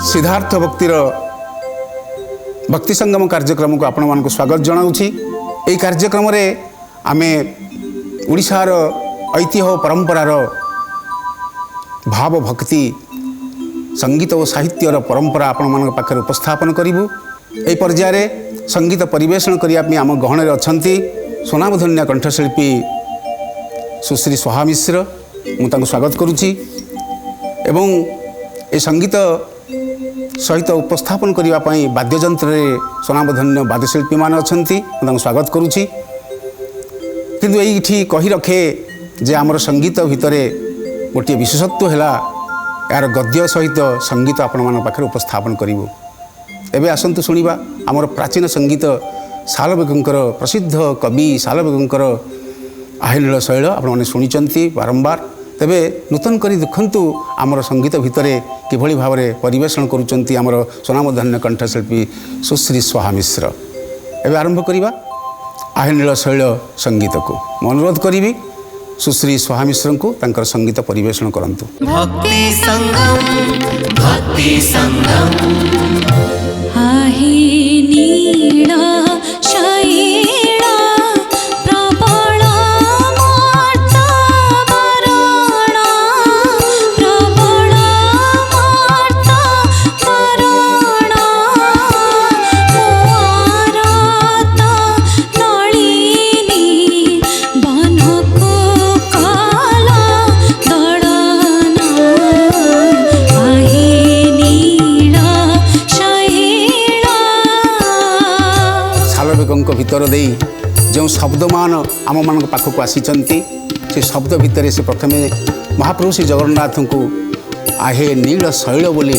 सिद्धार्थ भक्तिर भक्ति संगम कार्यक्रम को आपण मानक स्वागत जनाऊँगी। यही कार्यक्रम रे आमे ओडिशार ऐतिह्य परंपरार भाव भक्ति संगीत और साहित्यर परंपरा आपण मान पाखे उपस्थापन करूँ। यही पर्यायर संगीत परिवेषण करने आम गहन अच्छा सोनामधन्य कंठशिल्पी सुश्री स्वाहा मिश्र मुझे स्वागत करुच्ची एवं ए संगीत सहित उपस्थापन करने वाद्ययंत्र सोनामधन्य वाद्यशिल्पी मान अच्छा मुझे स्वागत करुच्ची। किंतु ये कही रखे जे आमर संगीत भितर गोटे विशेषत्व है यार गद्य सहित संगीत आपण मान पाखे उपस्थापन करूँ। एबे आसंतु शुणा आमर प्राचीन संगीत सालवेगंकर प्रसिद्ध कवि सालवेगंकर आहेनील शैल आपने शुणी बारंबार। तेबे नूतन करी देखंतु आमर संगीत भितर किभली भाव में परिवेषण करुचंती आमर सोनामधन्य कंठशिल्पी सुश्री स्वाहा मिश्र। एबे आरंभ करिबा आहेनील शैल संगीत को मैं अनुरोध करी सुश्री स्वाहा मिश्र को तांकर संगीत परिवेषण करंतु। भक्ति संगम आहेनील शैल प्रबल मार्तावरण प्रबल मार्तावरण मुआरत नलिनी बनको काला दळन आहेनील शैल। सालवेगंक भितर दे जो शब्दमान आम मान पाखक आसीचंती से शब्द भितर से प्रथमे महाप्रभु श्री जगन्नाथ को आहे नील शैल बोली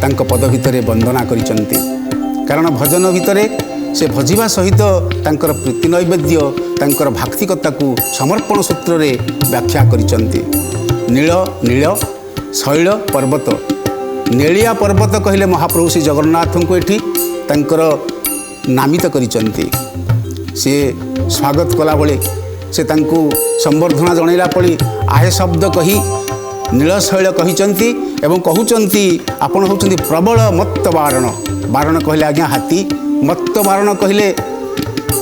तांक पद भितर वंदना करिचंती। कारण भजन भितर से भजिबा सहित तांकर प्रीति नैवेद्य तांकर भाक्तिकता को समर्पण सूत्र रे व्याख्या करिचंती। नील नील शैल पर्वत नेलिया पर्वत कहले महाप्रभु श्री जगन्नाथ को एठी तांकर नामित करिचंती। से स्वागत कला बेले से तांको संबर्धना जनैला पड़ी आहे शब्द कही नीलशैल कहिचंती एवं कहउचंती आपण होचंती प्रबल मत्त बारण। बारण कहले आज्ञा हाथी मत्त बारण कहले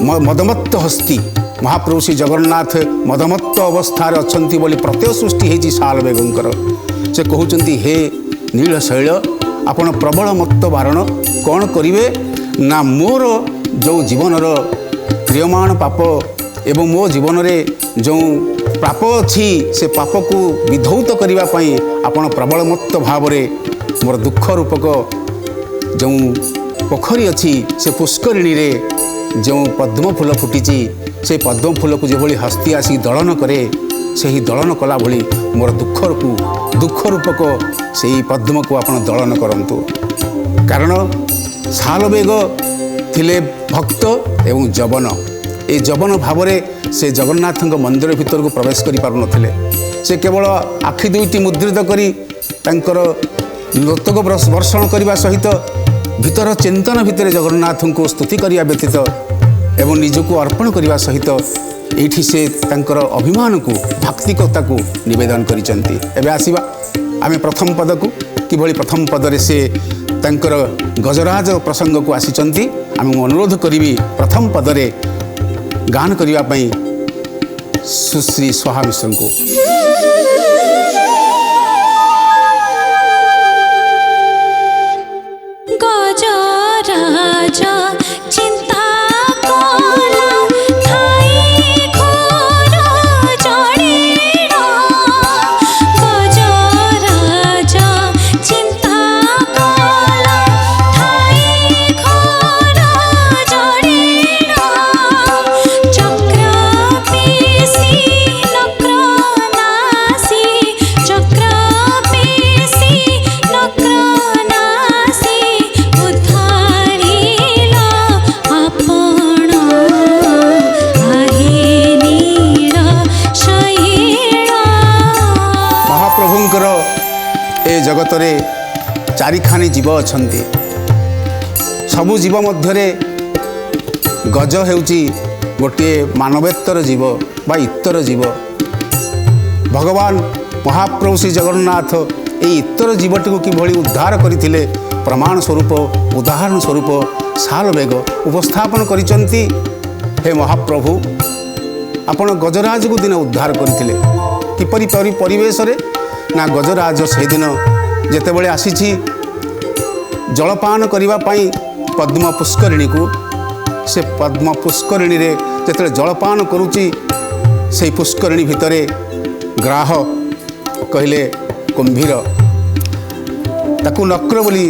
मदमत्त हस्ती। महाप्रभु श्री जगन्नाथ मदमत्त अवस्थार अछंती बोली प्रत्यय सृष्टि हेची सालवेगंकर। से कहउचंती हे नीलशैल आपण प्रबल मत्त बारण कौन करिवे ना मोर जो जीवनर क्रियमाण पाप एवं मो जीवन रे जो पाप अच्छी से पाप को विधौत करने आपण प्रबल मत्त भाव रे मोर दुख रूपक जो पोखरी अच्छी से पुष्करिणी रे जो पद्म फूल फुटी से पद्म फूल को जो हस्ती आसी दलन करे से ही दलन कला भली मोर दुख रूपक से ही पद्म को आपण दलन करंतु। कारण सालवेग थिले भक्त एवं जवन ए जवन भाव से जगन्नाथ मंदिर भीतर को प्रवेश करि पारु नथिले। से केवल आखि दुईटी मुद्रित करी तांकर लोतक वर्षण करने सहित भीतर चिंतन भितर जगन्नाथ को स्तुति करिया व्यतीत एवं निजको अर्पण करने सहित एठी से तांकर अभिमान को भाक्तिकता को निवेदन करिसंती। एबे आसीबा आमे प्रथम पद को किभली प्रथम पदरे से तांकर गजराज प्रसंग को आसीचंती। आमे अनुरोध करी प्रथम पदरे गान करिया पई सुश्री स्वाहा मिश्र को। गजराज चिंता कला थाई घोर जड़ेर गजराज चिंता कला थाई घोर जड़ेर चक्र पेशी नक्र नासी चक्र पेशी नक्र नासी उद्धारिल आपण आहेनील शैल। महाप्रभुंकर ए जगत रे चारिखानी जीव अछंती। सबु जीव मध्यरे गज हेउची गोटे मानवेत्तर जीव बा इत्तर जीव। भगवान महाप्रभु श्री जगन्नाथ এই ইতর জীবটিକୁ কিଭଳି ଉଦ୍ଧାର କରିଥିଲେ ପ୍ରମାଣ ସ୍ୱରୂପ ଉଦାହରଣ ସ୍ୱରୂପ ସାଲବେଗ ଉପସ୍ଥାପନ କରିଛନ୍ତି। ହେ ମହାପ୍ରଭୁ, ଆପଣ ଗଜରାଜକୁ ଦିନ ଉଦ୍ଧାର କରିଥିଲେ କିପରି ପରିବେଶରେ? ନା ଗଜରାଜ ସେଦିନ ଯେତେବେଳେ ଆସିଛି ଜଳପାନ କରିବା ପାଇଁ ପଦ୍ମ ପୁଷ୍କରିଣୀକୁ, ସେ ପଦ୍ମ ପୁଷ୍କରିଣୀରେ ଯେତେବେଳେ ଜଳପାନ କରୁଛି, ସେହି ପୁଷ୍କରିଣୀ ଭିତରେ ଗ୍ରାହ କହିଲେ କୁମ୍ଭୀର, ତାକୁ ନକ୍ର ବୋଲି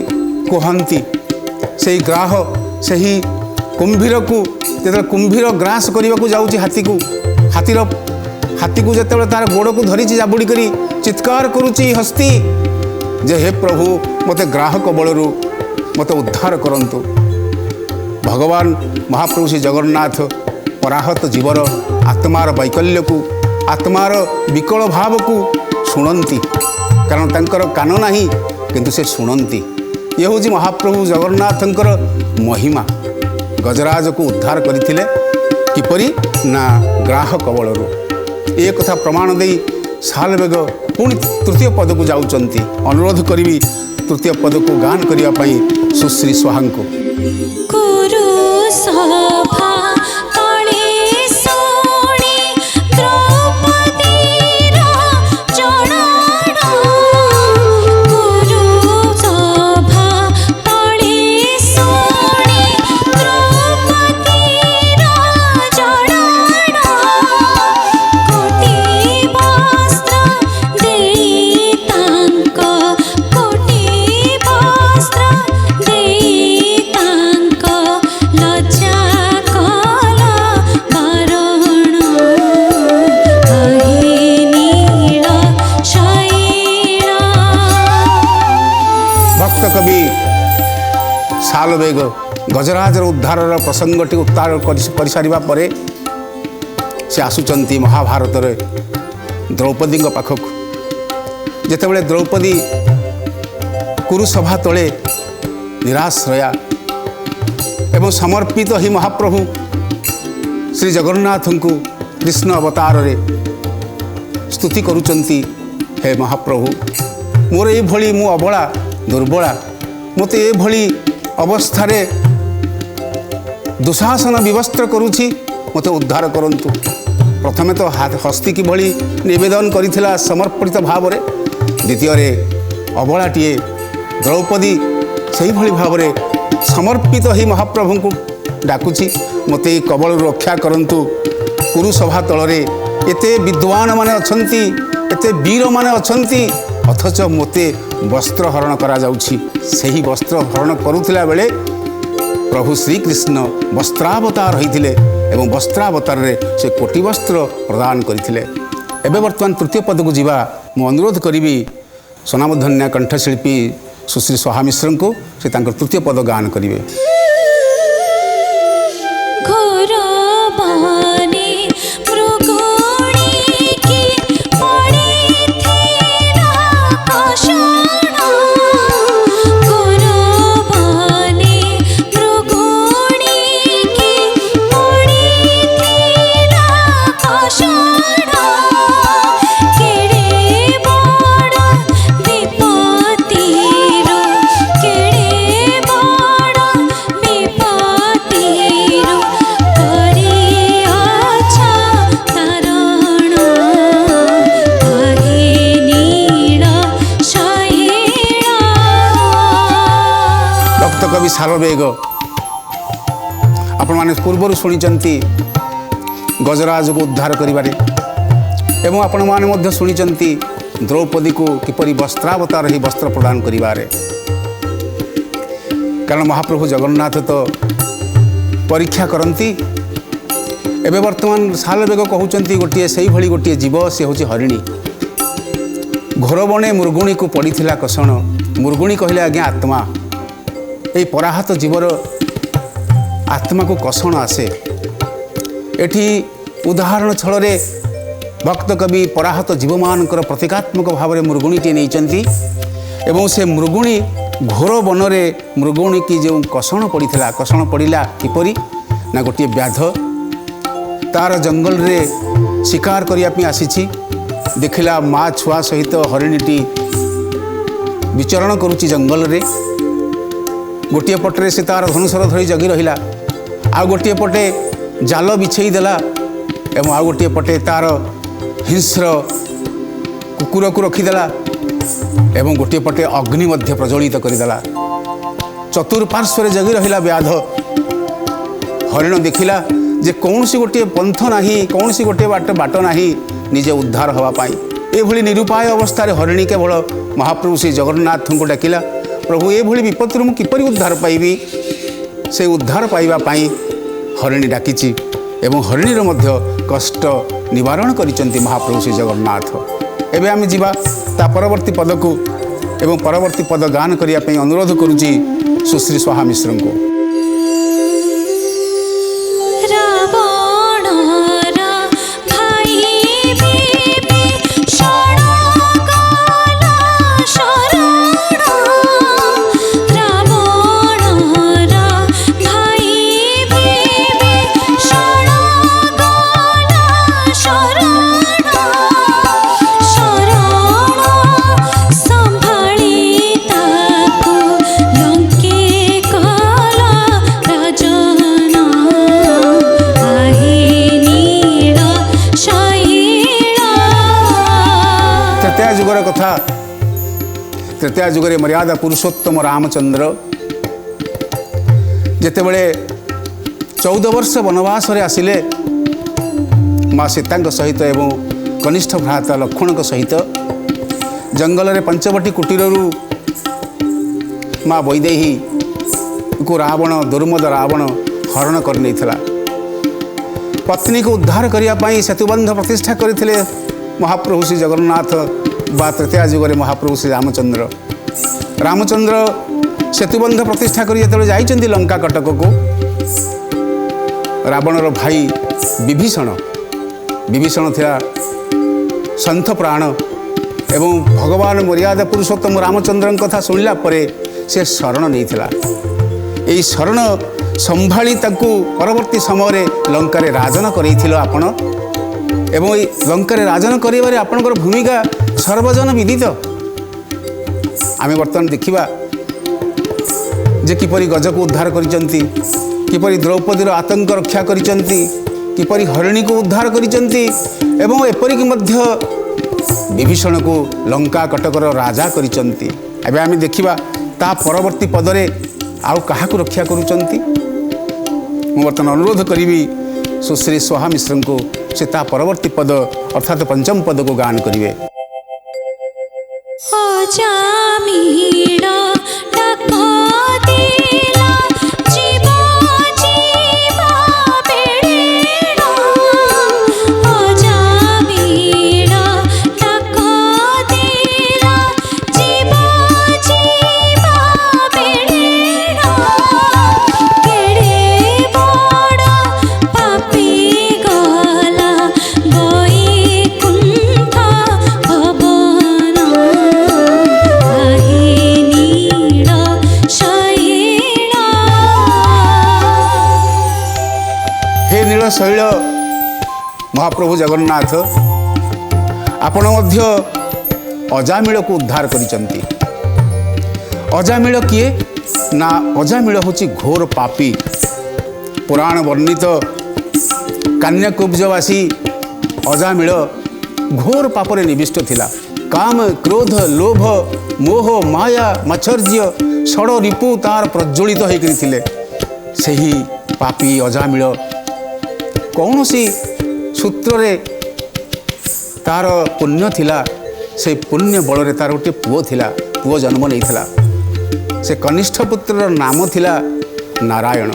କୁହନ୍ତି। ସେହି ଗ୍ରାହ ସେହି କୁମ୍ଭୀରକୁ ଯେତେବେଳେ କୁମ୍ଭୀର ଗ୍ରାସ କରିବାକୁ ଯାଉଛି ହାତୀକୁ ଯେତେବେଳେ ତାର ଗୋଡ଼କୁ ଧରିଛି ଜାବୁଡ଼ି କରି ଚିତ୍କାର କରୁଛି ହସ୍ତି ଯେ ହେ ପ୍ରଭୁ, ମୋତେ ଗ୍ରାହ କବଳରୁ ମୋତେ ଉଦ୍ଧାର କରନ୍ତୁ। ଭଗବାନ ମହାପ୍ରଭୁ ଶ୍ରୀ ଜଗନ୍ନାଥ ପରାହତ ଜୀବର ଆତ୍ମାର ବୈକଲ୍ୟକୁ, ଆତ୍ମାର ବିକଳ ଭାବକୁ ଶୁଣନ୍ତି, କାରଣ ତାଙ୍କର କାନ ନାହିଁ କିନ୍ତୁ ସେ ଶୁଣନ୍ତି। ଇଏ ହେଉଛି ମହାପ୍ରଭୁ ଜଗନ୍ନାଥଙ୍କର ମହିମା। ଗଜରାଜକୁ ଉଦ୍ଧାର କରିଥିଲେ କିପରି? ନା ଗ୍ରାହ କବଳରୁ। ଏ କଥା ପ୍ରମାଣ ଦେଇ ସାଲବେଗ ପୁଣି ତୃତୀୟ ପଦକୁ ଯାଉଛନ୍ତି। ଅନୁରୋଧ କରିବି ତୃତୀୟ ପଦକୁ ଗାନ କରିବା ପାଇଁ ସୁଶ୍ରୀ ସ୍ୱାହାଙ୍କୁ। କୁରୁ ସଭା ତଳେ ଶୁଣି ଦ୍ରୌପଦୀର ଜଣାଣ, କୁରୁ ସଭା ତଳେ ଶୁଣି ଦ୍ରୌପଦୀର ଜଣାଣ, କୋଟି ବସ୍ତ୍ର ଦେଇ ତାଙ୍କ, କୋଟି ବସ୍ତ୍ର ଦେଇ ତାଙ୍କ ଲଜ୍ଜା କଲ ବରଣ, ଆହେ ନୀଳ ଶୈଳ। ଭକ୍ତ କବି ସାଲବେଗ ଗଜରାଜର ଉଦ୍ଧାରର ପ୍ରସଙ୍ଗଟି ଉତ୍ତାର କରିସାରିବା ପରେ ସେ ଆସୁଛନ୍ତି ମହାଭାରତରେ ଦ୍ରୌପଦୀଙ୍କ ପାଖକୁ। ଯେତେବେଳେ ଦ୍ରୌପଦୀ କୁରୁସଭା ତଳେ ନିରାଶ୍ରୟା ଏବଂ ସମର୍ପିତ ହିଁ ମହାପ୍ରଭୁ ଶ୍ରୀ ଜଗନ୍ନାଥଙ୍କୁ କୃଷ୍ଣ ଅବତାରରେ ସ୍ତୁତି କରୁଛନ୍ତି। ହେ ମହାପ୍ରଭୁ, ମୋର ଏଇଭଳି ମୁଁ ଅବଳା ଦୁର୍ବଳା, ମୋତେ ଏଭଳି ଅବସ୍ଥାରେ ଦୁଃଶାସନ ବିବସ୍ତ୍ର କରୁଛି, ମୋତେ ଉଦ୍ଧାର କରନ୍ତୁ। ପ୍ରଥମେ ତ ହସ୍ତି କିଭଳି ନିବେଦନ କରିଥିଲା ସମର୍ପିତ ଭାବରେ, ଦ୍ୱିତୀୟରେ ଅବଳାଟିଏ ଦ୍ରୌପଦୀ ସେହିଭଳି ଭାବରେ ସମର୍ପିତ ହୋଇ ମହାପ୍ରଭୁଙ୍କୁ ଡାକୁଛି, ମୋତେ ଏଇ କବଳରୁ ରକ୍ଷା କରନ୍ତୁ। କୁରୁସଭା ତଳରେ ଏତେ ବିଦ୍ୱାନମାନେ ଅଛନ୍ତି, ଏତେ ବୀରମାନେ ଅଛନ୍ତି, ଅଥଚ ମୋତେ ବସ୍ତ୍ର ହରଣ କରାଯାଉଛି। ସେହି ବସ୍ତ୍ର ହରଣ କରୁଥିଲା ବେଳେ ପ୍ରଭୁ ଶ୍ରୀକୃଷ୍ଣ ବସ୍ତ୍ରାବତାର ହୋଇଥିଲେ ଏବଂ ବସ୍ତ୍ରାବତାରରେ ସେ କୋଟି ବସ୍ତ୍ର ପ୍ରଦାନ କରିଥିଲେ। ଏବେ ବର୍ତ୍ତମାନ ତୃତୀୟ ପଦକୁ ଯିବା। ମୁଁ ଅନୁରୋଧ କରିବି ସ୍ୱନାମଧନ୍ୟା କଣ୍ଠଶିଳ୍ପୀ ସୁଶ୍ରୀ ସ୍ୱାହା ମିଶ୍ରଙ୍କୁ, ସେ ତାଙ୍କର ତୃତୀୟ ପଦ ଗାନ କରିବେ। ଘୋର ବନେ ମୃଗୁଣୀକି ପଡ଼ିଥିଲା କଷଣ, ଘୋର ବନେ ମୃଗୁଣୀକି ପଡ଼ିଥିଲା କଷଣ, କେଡ଼େ ବଡ଼ ବିପତ୍ତିର, କେଡ଼େ ବଡ଼ ବିପତ୍ତିର କରିଅଛ ତାରଣ, ଆହେ ନୀଳ ଶୈଳ। ଭକ୍ତ କବି ସାଲବେଗ, ଆପଣମାନେ ପୂର୍ବରୁ ଶୁଣିଛନ୍ତି ଗଜରାଜକୁ ଉଦ୍ଧାର କରିବାରେ ଏବଂ ଆପଣମାନେ ମଧ୍ୟ ଶୁଣିଛନ୍ତି ଦ୍ରୌପଦୀକୁ କିପରି ବସ୍ତ୍ରାବତାର ଏହି ବସ୍ତ୍ର ପ୍ରଦାନ କରିବାରେ। କାରଣ ମହାପ୍ରଭୁ ଜଗନ୍ନାଥ ତ ପରୀକ୍ଷା କରନ୍ତି। ଏବେ ବର୍ତ୍ତମାନ ସାଲବେଗ କହୁଛନ୍ତି ଗୋଟିଏ ସେଇଭଳି ଗୋଟିଏ ଜୀବ, ସେ ହେଉଛି ହରିଣୀ। ଘୋରବଣେ ମୃଗୁଣୀକୁ ପଡ଼ିଥିଲା କଷଣ। ମୃଗୁଣୀ କହିଲେ ଆଜ୍ଞା ଆତ୍ମା। এই ପରାହତ ଜୀବର ଆତ୍ମାକୁ କଷଣ ଆସେ। ଏଠି ଉଦାହରଣ ଛଳରେ ଭକ୍ତ କବି ପରାହତ ଜୀବମାନଙ୍କର ପ୍ରତୀକାତ୍ମକ ଭାବରେ ମୃଗୁଣୀଟିଏ ନେଇଛନ୍ତି ଏବଂ ସେ ମୃଗୁଣୀ ଘୋର ବନରେ ମୃଗୁଣୀକି ଯେଉଁ କଷଣ ପଡ଼ିଥିଲା, କଷଣ ପଡ଼ିଲା କିପରି? ନା ଗୋଟିଏ ବ୍ୟାଧ ତାର ଜଙ୍ଗଲରେ ଶିକାର କରିବା ପାଇଁ ଆସିଛି, ଦେଖିଲା ମା ଛୁଆ ସହିତ ହରିଣୀଟି विचरण करुच्ची जंगल रे गोटे पटे से तार धनुषर धरी जगी रहा आ गोटे पटे जाल बिछई देला एवं आ गोटे पटे तार हिंस्र कुकुर को रखीदेला एवं गोटे पटे अग्नि मध्य प्रज्वलित करदेला चतुर्पार्श्व जगी रहा व्याध हरिण देखिला जे कौन सी गोटे पंथ नाही कौन सी गोटे बाट नाही निजे उद्धार हवापाई एभली निरुपाय अवस्था हरिणी केवल महाप्रभु श्री जगन्नाथ को डाकिला प्रभु एभली विपत्ति मु किपरि उद्धार पाइबी से उद्धार पाइबापी हरिणी डाकिची एवं हरिणीर मध्य कष्ट निवारण करिसंती महाप्रभु श्री जगन्नाथ। एबे आमे जिबा ता परवर्ती पद को एवं परवर्ती पद गान करिया पई अनुरोध करूची सुश्री स्वाहा मिश्र को। कथा तृतीय जुगरे मर्यादा पुरुषोत्तम रामचंद्र जेते बड़े 14 वर्ष वनवास रे आसिले माँ सीता सहित एवं कनिष्ठ भ्राता लक्ष्मण सहित जंगल रे पंचवटी कुटीर माँ वैदेही को रावण दुर्मद रावण हरण कर नहीं पत्नी को उद्धार करने सेतुबंध प्रतिष्ठा करते महाप्रभु श्री जगन्नाथ बा तृतीय जुगरे महाप्रभु श्री रामचंद्र सेतुबंध प्रतिष्ठा कर जाइछन्ति लंका कटक को रावणर भाई विभीषण थिला संथ प्राण एवं भगवान मर्यादा पुरुषोत्तम रामचंद्र कथा शुणिला परे से शरण नहीं थिला एई शरण संभाली ताकू परवर्ती समय लंका राजन करैथिलो आपण एवं लंका राजन करिबारे आपणकर भूमिका सर्वजन विदित। आमे वर्तमान देखिबा जे किपरि गज को उद्धार करिसंती किपरि द्रौपदीर आतंक रक्षा करिसंती किपरि हरिणी को उद्धार करिसंती एवं एपरिक मध्य विभीषण को लंका कटकर राजा करिसंती। एबे आमे देखिबा ता परवर्ती पदरे आउ काहाकू रक्षा करुचंती। मु वर्तमान अनुरोध करिबी सुश्री स्वाहा मिश्र को से ता परवर्ती पद अर्थात पंचम पद को गान करिवे। शैल महाप्रभु जगन्नाथ आपण मध्य अजामिल को उद्धार करिसंती। अजामिल किए ना अजामिल होची घोर पापी पुराण वर्णित कान्याकुब्जवासी अजामिल घोर पापरे निविष्ट थिला। काम क्रोध लोभ मोह माया मात्सर्य षड रिपु तार प्रज्वलित होइकरी थिले। सही पापी अजामिल कौन सी सूत्र रे तार पुण्य थिला से पुण्य बल रे तार गोटे पुओ थिला पुओ जन्म नहीं थिला। से कनिष्ठ पुत्र नाम थिला नारायण।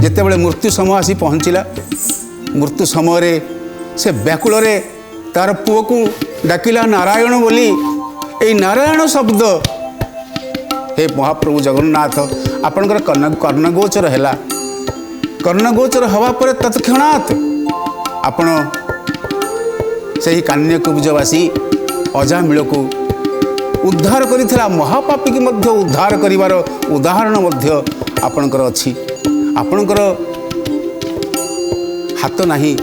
जेतेबेले मृत्यु समय आसी पहुँचला मृत्यु समय रे से व्याकुल रे तार पुओ को डाकिला नारायण बोली। ए नारायण शब्द हे महाप्रभु जगन्नाथ आपणकर कर्णगोचर हैला। कर्णगोचर हवा पर तत्क्षणात् आपण से कान्याकुब्जवासी अजामिल को उद्धार करिथिला। महापापी की मध्य उद्धार करिवार उदाहरण मध्य आपणकर अछि। आपणकर हाथ नाही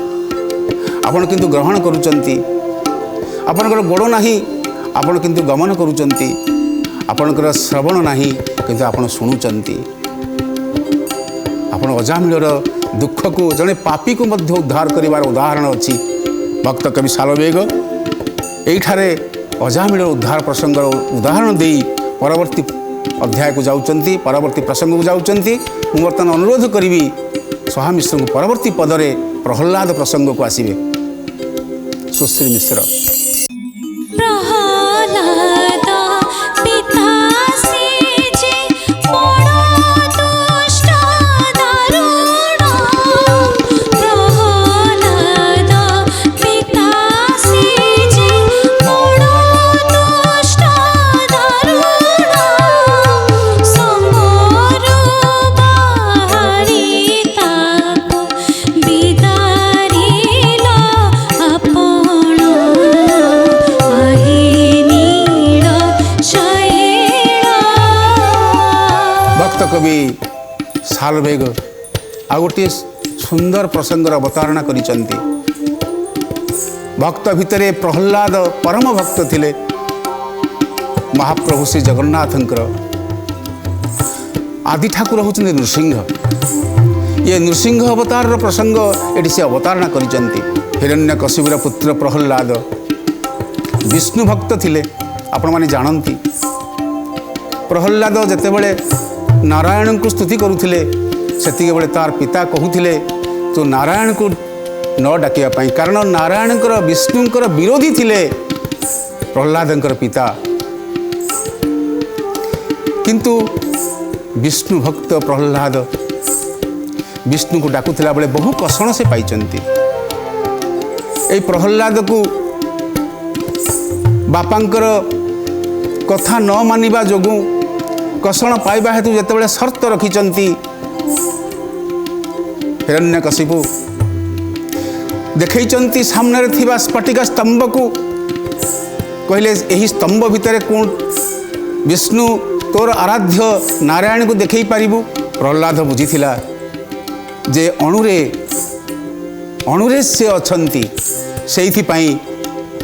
आपण किंतु ग्रहण करूचंती। आपणकर गोड़ नाही आपण किंतु गमन करूचंती। आपणकर श्रवण नहीं किंतु आपण शुणुचंती आपण अजामिलर दुख को जड़े पापी को मध्य उद्धार करिवार उदाहरण अच्छी भक्त कवि सालवेग एठारे अजामिलर उद्धार प्रसंगर उदाहरण दे परवर्ती अध्याय को जाउचंती परवर्ती प्रसंग को जाउचंती मु वर्तमान अनुरोध करी स्वामिश्र को परवर्ती पदरे प्रहल्लाद प्रसंग को आसीबे सुश्री मिश्र प्रहलाद पिता सेजे बड़ दुष्ट दारुण प्रहलाद पिता सेजे बड़ दुष्ट दारुण समरु बाहारी ताको बिदारिला आपण भक्त कवि सालवेग आ गोटे सुंदर प्रसंगर अवतारणा करिसंती भक्त भितरे प्रहल्लाद परम भक्त थिले महाप्रभु श्री जगन्नाथंकर आदि ठाकुर होचंती नृसिंह ये नृसिंह अवतार प्रसंग एटी से अवतारणा करिसंती हिरण्यकशिपुर पुत्र प्रहल्लाद विष्णु भक्त थिले आपण माने जानती प्रहल्लाद जेतेबेले नारायण को स्तुति करुथिले सेतिके बेले तार पिता कहूथिले तो नारायण को न डाकिया पाई कारण नारायणकर विष्णुंकर विरोधी थिले प्रहल्लादंकर पिता किंतु विष्णु भक्त प्रहल्लाद विष्णु को डाकुथिला बेले बहु कषण से पाइचंती ए प्रहल्लाद को बापांकर कथा न मानिबा जोगु कषण पाइबा हेतु जेतेबेले शर्त रखिचंती हिरण्यकशिपु देखैचंती सामने थिबा स्फटिक स्तंभ को कहले एही स्तंभ भितरे कोन विष्णु तोर आराध्य नारायण को देखै पारिबु प्रहलाद बुझिथिला जे अणुरे से अछंती सेइथि पई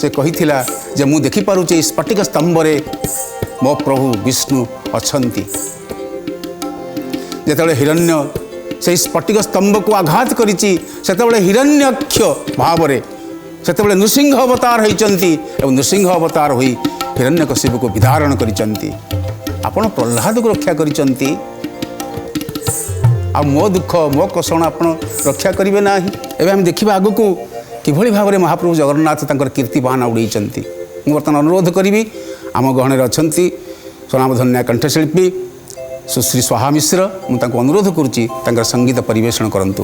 से कहिथिला जे मु देखि पारुचे स्फटिक स्तंभ रे मो प्रभु विष्णु अछंती जेतेबेले हिरण्य से स्फटिक स्तंभ को आघात करिछि सेतेबेले हिरण्यक्ष भाव रे सेतेबेले नृसिंह अवतार होइचंती एवं नृसिंह अवतार होई हिरण्यकशिपु को विधारण करिचंती आपण प्रहलाद को रक्षा करिचंती आ मो दुख मो कषण आपण रक्षा करिवे नाही एबे हम देखिबा आगु को किभଳି भाव महाप्रभु जगन्नाथ तांकर कीर्तिमान उड़ाई मु बर्तमान अनुरोध करी आम गहण अच्छा स्वनामधन्या कंठशिल्पी सुश्री स्वाहा मिश्र मुझे अनुरोध करुच्ची संगीत परिवेषण करंतु।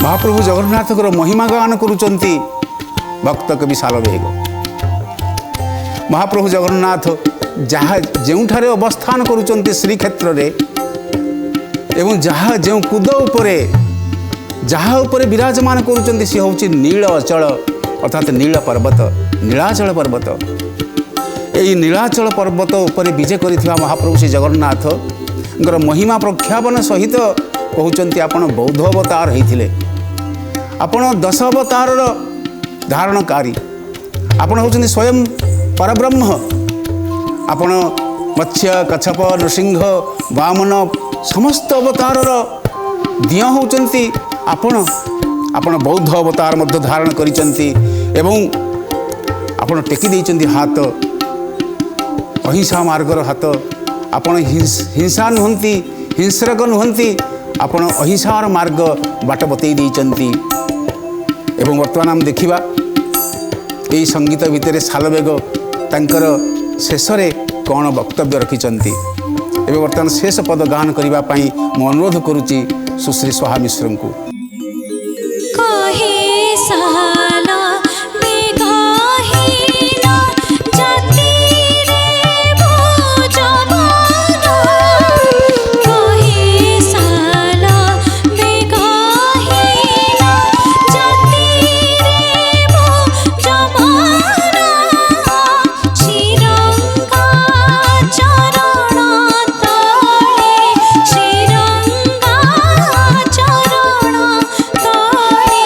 महाप्रभु जगन्नाथ महिमा गान करुचंती भक्त कवि सालवेग महाप्रभु जगन्नाथ जहाँ जोठारे अवस्थान करुचंती श्रीक्षेत्र रे एवं जहाँ जो कूद उपरे जहाँ उपरे विराजमान करुचंती सी हूँ नील अचल अर्थात नील पर्वत नीलाचल पर्वत यही नीलाचल पर्वत उपरे विजय करिथिबा महाप्रभु श्री जगन्नाथ महिमा प्रख्यापन सहित कहउचंती आपण बौद्ध अवतार होइथिले आपण 10 अवतार धारणकारी आपण होचंती स्वयं परब्रह्म आपण मत्स्य कच्छप नृसिंह वामन समस्त अवतार दिय होचंती आपण बौद्ध अवतार मध्य धारण करिचंती एवं आपण टेकी देइचंती हाथ अहिंसा मार्गर हाथ आपण हिंसा नुहंती हिंसक नुहंती आपण अहिंसार मार्ग बाट बतई देइचंती एवं वर्तमान हम देखिबा यही संगीत भितर सालवेग तांकर शेष रे कौन वक्तव्य रखिचंती ଏବେ ବର୍ତ୍ତମାନ ଶେଷ ପଦ ଗାନ କରିବା ପାଇଁ ମୁଁ ଅନୁରୋଧ କରୁଛି ସୁଶ୍ରୀ ସ୍ୱାହା ମିଶ୍ରଙ୍କୁ। कहे साला बेगाहिना जाति रे भोजबाना कहे साला बेगाहिना जाति रे भोजबाना श्रीरंगा चरण तले श्रीरंगा चरण तले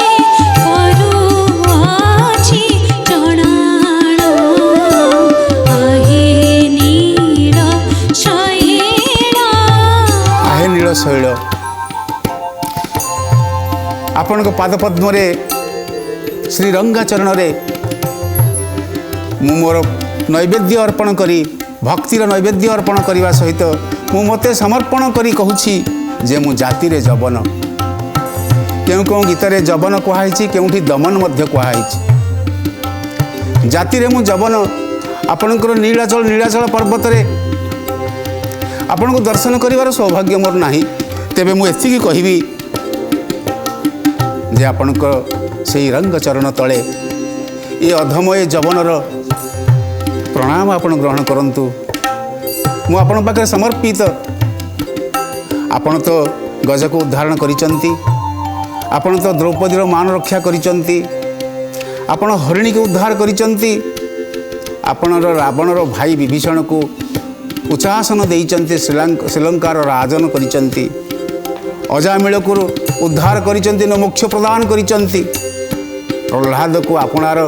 କରୁଅଛି ଜଣାଣ आहे ନୀଳ ଶୈଳ आहे नीଳ ଶୈଳ। ଆପଣଙ୍କ ପାଦପଦ୍ମରେ ଶ୍ରୀରଙ୍ଗାଚରଣରେ ମୁଁ ମୋର ନୈବେଦ୍ୟ ଅର୍ପଣ କରି ଭକ୍ତିର ନୈବେଦ୍ୟ ଅର୍ପଣ କରିବା ସହିତ ମୁଁ ମୋତେ ସମର୍ପଣ କରି କହୁଛି ଯେ ମୁଁ ଜାତିରେ ଯବନ। କେଉଁ କେଉଁ ଗୀତରେ ଯବନ କୁହାହେଇଛି, କେଉଁଠି ଦମନ ମଧ୍ୟ କୁହାହେଇଛି। ଜାତିରେ ମୁଁ ଯବନ। ଆପଣଙ୍କର ନୀଳାଚଳ ପର୍ବତରେ ଆପଣଙ୍କୁ ଦର୍ଶନ କରିବାର ସୌଭାଗ୍ୟ ମୋର ନାହିଁ। ତେବେ ମୁଁ ଏତିକି କହିବି ଯେ ଆପଣଙ୍କ ସେହି ରଙ୍ଗଚରଣ ତଳେ ଏ ଅଧମ ଏ ଯବନର ପ୍ରଣାମ ଆପଣ ଗ୍ରହଣ କରନ୍ତୁ। ମୁଁ ଆପଣଙ୍କ ପାଖରେ ସମର୍ପିତ। ଆପଣ ତ ଗଜକୁ ଉଦ୍ଧାରଣ କରିଛନ୍ତି, ଆପଣ ତ ଦ୍ରୌପଦୀର ମାନ ରକ୍ଷା କରିଛନ୍ତି, ଆପଣ ହରିଣୀକୁ ଉଦ୍ଧାର କରିଛନ୍ତି, ଆପଣର ରାବଣର ଭାଇ ବିଭୀଷଣକୁ ଉଚ୍ଚାସନ ଦେଇଛନ୍ତି, ଶ୍ରୀଲଙ୍କାର ରାଜନ କରିଛନ୍ତି, ଅଜାମିଳକୁ ଉଦ୍ଧାର କରିଛନ୍ତି, ମୋକ୍ଷ ପ୍ରଦାନ କରିଛନ୍ତି, ପ୍ରହ୍ଲାଦକୁ ଆପଣାର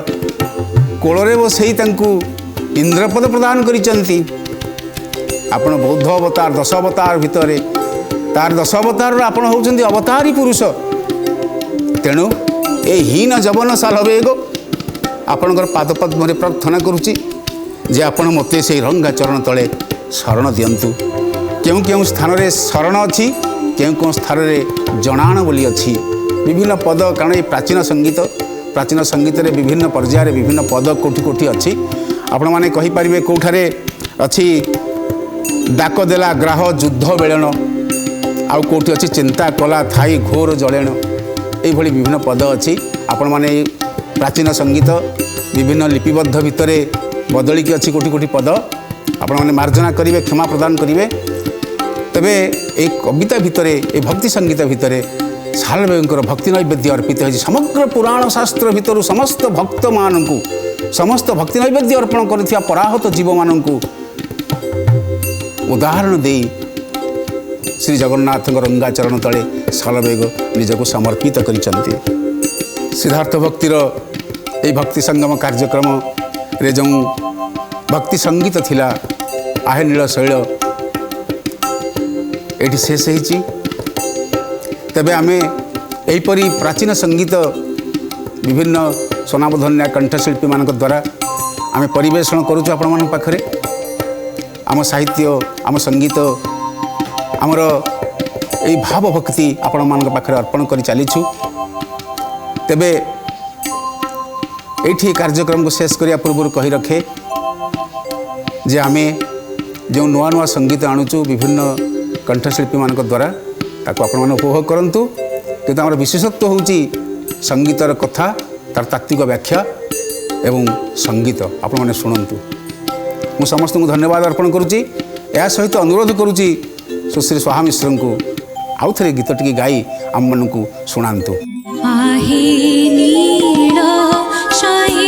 କୋଳରେ ବସେଇ ତାଙ୍କୁ ଇନ୍ଦ୍ରପଦ ପ୍ରଦାନ କରିଛନ୍ତି। ଆପଣ ବୌଦ୍ଧ ଅବତାର 10 ଅବତାର ଭିତରେ ତାର 10 ଅବତାରର ଆପଣ ହେଉଛନ୍ତି ଅବତାରୀ ପୁରୁଷ। ତେଣୁ ଏ ହୀନ ଯବନ ସାଲବେଗ ଆପଣଙ୍କର ପାଦପଦ୍ମରେ ପ୍ରାର୍ଥନା କରୁଛି ଯେ ଆପଣ ମୋତେ ସେହି ରଙ୍ଗାଚରଣ ତଳେ ଶରଣ ଦିଅନ୍ତୁ। କେଉଁ କେଉଁ ସ୍ଥାନରେ ଶରଣ ଅଛି, କେଉଁ କେଉଁ ସ୍ଥାନରେ ଜଣାଣ ବୋଲି ଅଛି। ବିଭିନ୍ନ ପଦ, କାରଣ ଏ ପ୍ରାଚୀନ ସଙ୍ଗୀତରେ ବିଭିନ୍ନ ପର୍ଯ୍ୟାୟରେ ବିଭିନ୍ନ ପଦ କୋଠି କୋଠି ଅଛି। ଆପଣମାନେ କହିପାରିବେ କେଉଁଠାରେ ଅଛି ଡାକ ଦେଲା ଗ୍ରାହ ଯୁଦ୍ଧ ବେଳଣ, ଆଉ କେଉଁଠି ଅଛି ଚିନ୍ତା କଲା ଥାଇ ଘୋର ଜଳେଣ। এইভাবে বিভিন্ন পদ ଅଛି। ଆପଣମାନେ এই ପ୍ରାଚୀନ ସଙ୍ଗୀତ ବିଭିନ୍ନ ଲିପିବଦ୍ଧ ଭିତରେ ବଦଳିକି ଅଛି କୋଟି କୋଟି ପଦ। ଆପଣମାନେ ମାର୍ଜନା କରିବେ, କ୍ଷମା ପ୍ରଦାନ କରିବେ। ତେବେ এই କବିତା ଭିତରେ, এই ଭକ୍ତି ସଙ୍ଗୀତ ଭିତରେ ସାଲବେଗଙ୍କର ଭକ୍ତି ନୈବେଦ୍ୟ ଅର୍ପିତ ହୋଇଛି। ସମଗ୍ର ପୁରାଣ ଶାସ୍ତ୍ର ଭିତରୁ ସମସ୍ତ ଭକ୍ତମାନଙ୍କୁ, ସମସ୍ତ ଭକ୍ତି ନୈବେଦ୍ୟ ଅର୍ପଣ କରୁଥିବା ପରାହତ ଜୀବମାନଙ୍କୁ ଉଦାହରଣ ଦେଇ ଶ୍ରୀ ଜଗନ୍ନାଥଙ୍କ ରଙ୍ଗାଚରଣ ତଳେ ସାଲବେଗ ନିଜକୁ ସମର୍ପିତ କରିଛନ୍ତି। ସିଦ୍ଧାର୍ଥ ଭକ୍ତିର ଏହି ଭକ୍ତି ସଙ୍ଗମ କାର୍ଯ୍ୟକ୍ରମରେ ଯେଉଁ ଭକ୍ତି ସଙ୍ଗୀତ ଥିଲା आहे ନୀଳ ଶୈଳ, ଏଠି ଶେଷ ହେଇଛି। ତେବେ ଆମେ ଏହିପରି ପ୍ରାଚୀନ ସଙ୍ଗୀତ ବିଭିନ୍ନ ସ୍ୱନାମଧନ୍ୟା କଣ୍ଠଶିଳ୍ପୀମାନଙ୍କ ଦ୍ୱାରା ଆମେ ପରିବେଷଣ କରୁଛୁ ଆପଣମାନଙ୍କ ପାଖରେ। ଆମ ସାହିତ୍ୟ, ଆମ ସଙ୍ଗୀତ, ଆମର এই ଭାବଭକ୍ତି ଆପଣମାନଙ୍କ ପାଖରେ ଅର୍ପଣ କରି ଚାଲିଛୁ। ତେବେ ଏଇଠି କାର୍ଯ୍ୟକ୍ରମକୁ ଶେଷ କରିବା ପୂର୍ବରୁ କହି ରଖେ ଯେ ଆମେ ଯେଉଁ ନୂଆ ନୂଆ ସଙ୍ଗୀତ ଆଣୁଛୁ ବିଭିନ୍ନ କଣ୍ଠଶିଳ୍ପୀମାନଙ୍କ ଦ୍ୱାରା, ତାକୁ ଆପଣମାନେ ଉପଭୋଗ କରନ୍ତୁ। କିନ୍ତୁ ଆମର ବିଶେଷତ୍ୱ ହେଉଛି ସଙ୍ଗୀତର କଥା, ତାର ତାତ୍ତ୍ୱିକ ବ୍ୟାଖ୍ୟା ଏବଂ ସଙ୍ଗୀତ ଆପଣମାନେ ଶୁଣନ୍ତୁ। ମୁଁ ସମସ୍ତଙ୍କୁ ଧନ୍ୟବାଦ ଅର୍ପଣ କରୁଛି। ଏହା ସହିତ ଅନୁରୋଧ କରୁଛି ସୁଶ୍ରୀ ସ୍ୱାହା ମିଶ୍ରଙ୍କୁ ଆଉ ଥରେ ଗୀତ ଟିକେ ଗାଇ ଆମମାନଙ୍କୁ ଶୁଣାନ୍ତୁ। आहे नील शैल